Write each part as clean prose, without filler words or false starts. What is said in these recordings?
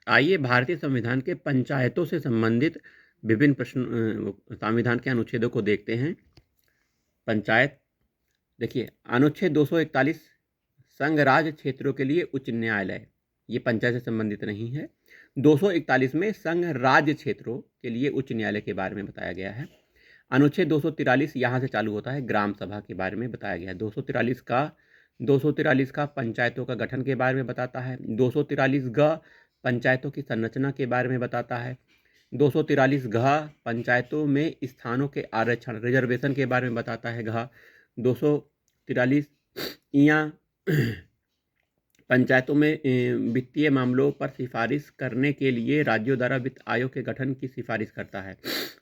आइए भारतीय संविधान के पंचायतों से संबंधित विभिन्न संविधान के अनुच्छेदों को देखते हैं। पंचायत देखिए, अनुच्छेद 241 संघ राज्य क्षेत्रों के लिए उच्च न्यायालय, ये पंचायत से संबंधित नहीं है। 241 में संघ राज्य क्षेत्रों के लिए उच्च न्यायालय के बारे में बताया गया है। अनुच्छेद 243 यहाँ से चालू होता है, ग्राम सभा के बारे में बताया गया है। 243 का पंचायतों का गठन के बारे में बताता है। 243 ग पंचायतों की संरचना के बारे में बताता है। 243 घ पंचायतों में स्थानों के आरक्षण रिजर्वेशन के बारे में बताता है। घ 243 इयां पंचायतों में वित्तीय मामलों पर सिफारिश करने के लिए राज्यों द्वारा वित्त आयोग के गठन की सिफारिश करता है।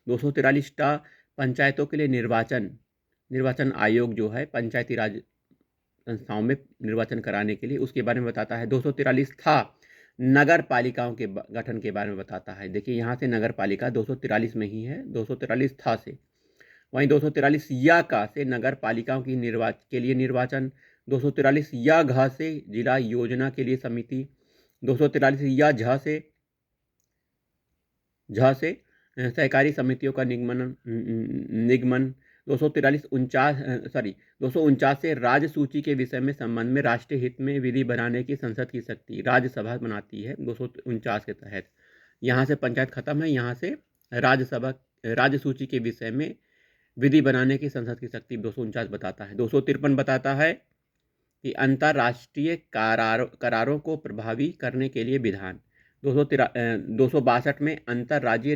243 टा पंचायतों के लिए निर्वाचन आयोग जो है पंचायती राज संस्थाओं में निर्वाचन कराने के लिए, उसके बारे में बताता है। 243 था नगर पालिकाओं के गठन के बारे में बताता है। देखिए, यहाँ से नगर पालिका 243 में ही है, 243 था से। वहीं 243 या का से नगर पालिकाओं की के लिए निर्वाचन। 243 या घ से जिला योजना के लिए समिति। 243 या झ से सहकारी समितियों का निगमन। 249 से राज्य सूची के विषय में संबंध में राष्ट्रीय हित में विधि बनाने की संसद की शक्ति राज्यसभा बनाती है। 249 के तहत यहाँ से पंचायत खत्म है। यहाँ से राज्य सूची के विषय में विधि बनाने की संसद की शक्ति 249 बताता है। 253 बताता है कि अंतर्राष्ट्रीय करारों को प्रभावी करने के लिए विधान। 262 में अंतर्राज्यीय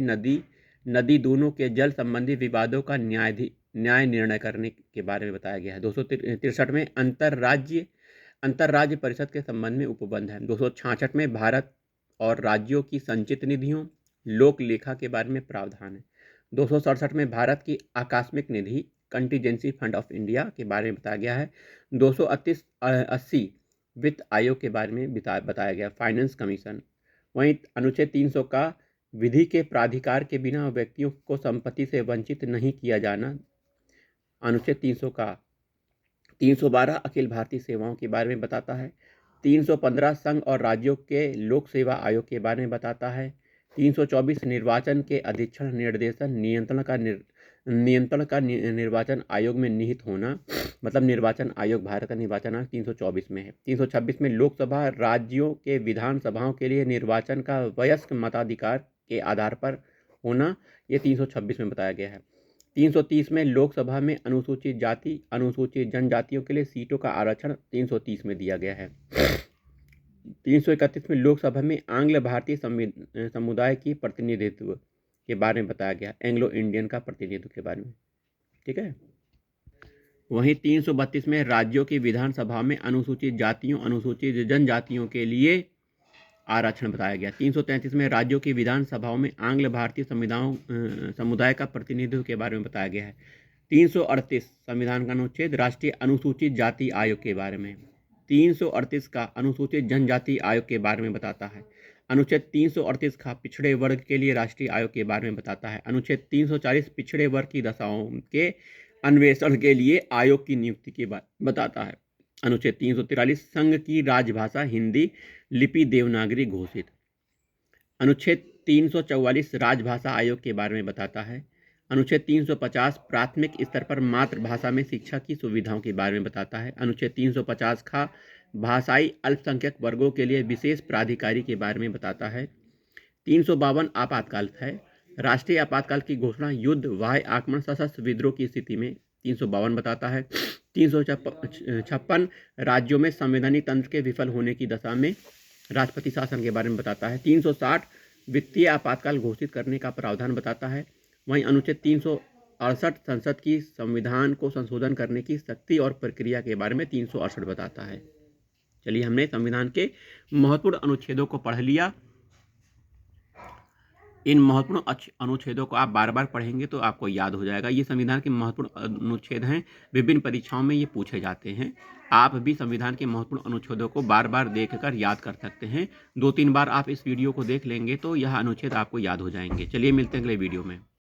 नदी दोनों के जल संबंधी विवादों का न्याय निर्णय करने के बारे में बताया गया है। 263 में अंतर्राज्य परिषद के संबंध में उपबंध है। 266 में भारत और राज्यों की संचित निधियों लोक लेखा के बारे में प्रावधान है। 267 में भारत की आकस्मिक निधि कंटीजेंसी फंड ऑफ इंडिया के बारे में बताया गया है। 280 वित्त आयोग के बारे में बताया गया, फाइनेंस कमीशन। वहीं अनुच्छेद 300 का विधि के प्राधिकार के बिना व्यक्तियों को संपत्ति से वंचित नहीं किया जाना। अनुच्छेद 300 का 312 अखिल भारतीय सेवाओं के बारे में बताता है। 315 संघ और राज्यों के लोक सेवा आयोग के बारे में बताता है। 324 निर्वाचन के अधीक्षण निर्देशन नियंत्रण का निर्वाचन आयोग में निहित होना, मतलब निर्वाचन आयोग भारत का निर्वाचन आयोग 324 में है। 326 में लोकसभा राज्यों के विधानसभाओं के लिए निर्वाचन का वयस्क मताधिकार के आधार पर होना, ये 326 में बताया गया है। 330 में लोकसभा में अनुसूचित जाति अनुसूचित जनजातियों के लिए सीटों का आरक्षण 330 में दिया गया है। 331 में लोकसभा में आंग्ल भारतीय समुदाय की प्रतिनिधित्व के बारे में बताया गया, एंग्लो इंडियन का प्रतिनिधित्व के बारे में। ठीक है। वहीं 332 में राज्यों की विधानसभा में अनुसूचित जातियों अनुसूचित जनजातियों के लिए आरक्षण बताया गया। 333 में राज्यों की विधानसभाओं में आंग्ल भारतीय समुदाय का प्रतिनिधित्व के बारे में बताया गया है। 338 संविधान का अनुच्छेद राष्ट्रीय अनुसूचित जाति आयोग के बारे में। 338 का अनुसूचित जनजाति आयोग के बारे में बताता है। अनुच्छेद 338 का पिछड़े वर्ग के लिए राष्ट्रीय आयोग के बारे में बताता है। अनुच्छेद 340 पिछड़े वर्ग की दशाओं के अन्वेषण के लिए आयोग की नियुक्ति के बारे में बताता है। अनुच्छेद 343 संघ की राजभाषा हिंदी लिपि देवनागरी घोषित। अनुच्छेद 344 राजभाषा आयोग के बारे में बताता है। अनुच्छेद 350 प्राथमिक स्तर पर मातृभाषा में शिक्षा की सुविधाओं के बारे में बताता है। अनुच्छेद 350 का भाषाई अल्पसंख्यक वर्गों के लिए विशेष प्राधिकारी के बारे में बताता है। 352 आपातकाल है, राष्ट्रीय आपातकाल की घोषणा युद्ध वाह्य आक्रमण सशस्त्र विद्रोह की स्थिति में 352 बताता है। 356 राज्यों में संवैधानिक तंत्र के विफल होने की दशा में राष्ट्रपति शासन के बारे में बताता है। 360 वित्तीय आपातकाल घोषित करने का प्रावधान बताता है। वहीं अनुच्छेद 368 संसद की संविधान को संशोधन करने की शक्ति और प्रक्रिया के बारे में 368 बताता है। चलिए, हमने संविधान के महत्वपूर्ण अनुच्छेदों को पढ़ लिया। इन महत्वपूर्ण अनुच्छेदों को आप बार बार पढ़ेंगे तो आपको याद हो जाएगा। ये संविधान के महत्वपूर्ण अनुच्छेद हैं, विभिन्न परीक्षाओं में ये पूछे जाते हैं। आप भी संविधान के महत्वपूर्ण अनुच्छेदों को बार बार देखकर याद कर सकते हैं। 2-3 बार आप इस वीडियो को देख लेंगे तो यह अनुच्छेद आपको याद हो जाएंगे। चलिए, मिलते हैं अगले वीडियो में।